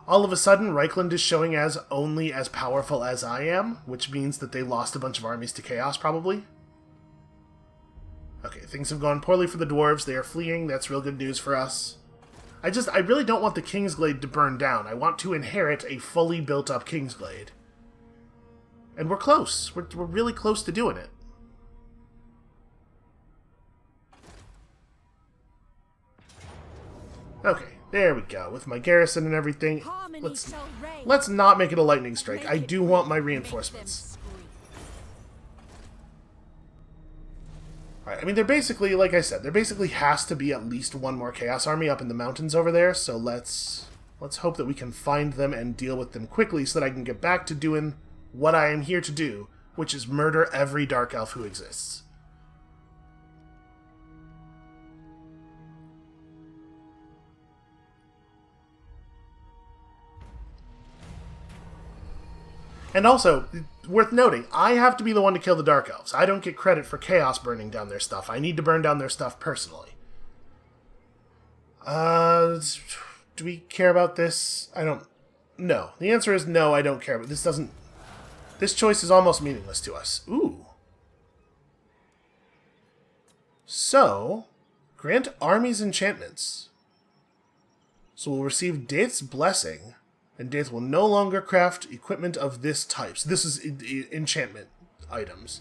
All of a sudden, Reichland is showing as only as powerful as I am, which means that they lost a bunch of armies to chaos, probably. Okay, things have gone poorly for the dwarves. They are fleeing. That's real good news for us. I really don't want the Kingsglade to burn down. I want to inherit a fully built-up Kingsglade. And we're close. We're really close to doing it. Okay, there we go. With my garrison and everything, let's not make it a lightning strike. I do want my reinforcements. Alright, I mean, they're basically, like I said, there basically has to be at least one more Chaos Army up in the mountains over there, so let's hope that we can find them and deal with them quickly so that I can get back to doing what I am here to do, which is murder every Dark Elf who exists. And also, worth noting, I have to be the one to kill the Dark Elves. I don't get credit for Chaos burning down their stuff. I need to burn down their stuff personally. Do we care about this? I don't... No. The answer is no, I don't care, but this doesn't... This choice is almost meaningless to us. Ooh. So, grant armies enchantments. So we'll receive Daith's blessing, and Daith will no longer craft equipment of this type. So this is enchantment items.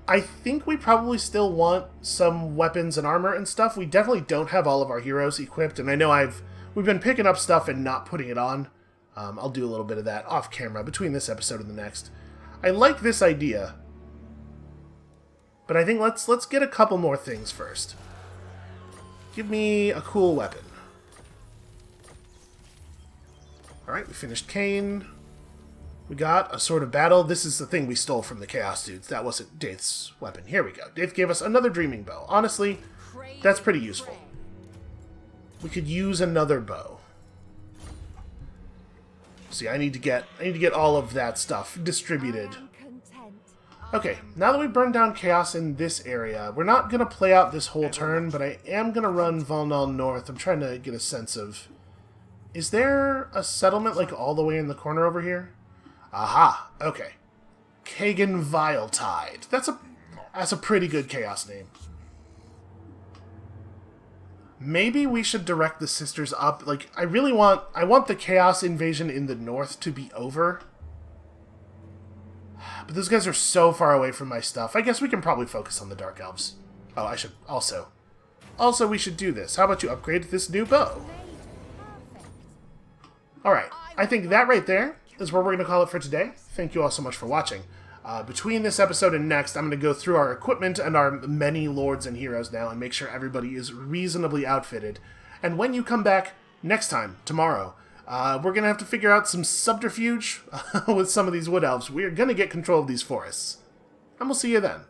I think we probably still want some weapons and armor and stuff. We definitely don't have all of our heroes equipped, and I know we've been picking up stuff and not putting it on. I'll do a little bit of that off camera between this episode and the next. I like this idea, but I think let's get a couple more things first. Give me a cool weapon. Alright, we finished Kane. We got a Sword of Battle. This is the thing we stole from the Chaos Dudes. That wasn't Daith's weapon. Here we go. Daith gave us another Dreaming Bow. Honestly, that's pretty useful. We could use another bow. See, I need to get all of that stuff distributed. Okay, now that we've burned down Chaos in this area, we're not going to play out this whole turn, but I am going to run Volnal north. I'm trying to get a sense of... Is there a settlement, like, all the way in the corner over here? Aha, okay. Kagan Viletide. That's a pretty good Chaos name. Maybe we should direct the sisters up. Like, I want the Chaos invasion in the north to be over. But those guys are so far away from my stuff. I guess we can probably focus on the Dark Elves. Oh, I should also. Also, we should do this. How about you upgrade this new bow? Alright, I think that right there is where we're going to call it for today. Thank you all so much for watching. Between this episode and next, I'm going to go through our equipment and our many lords and heroes now and make sure everybody is reasonably outfitted. And when you come back next time, tomorrow, we're going to have to figure out some subterfuge with some of these wood elves. We're going to get control of these forests. And we'll see you then.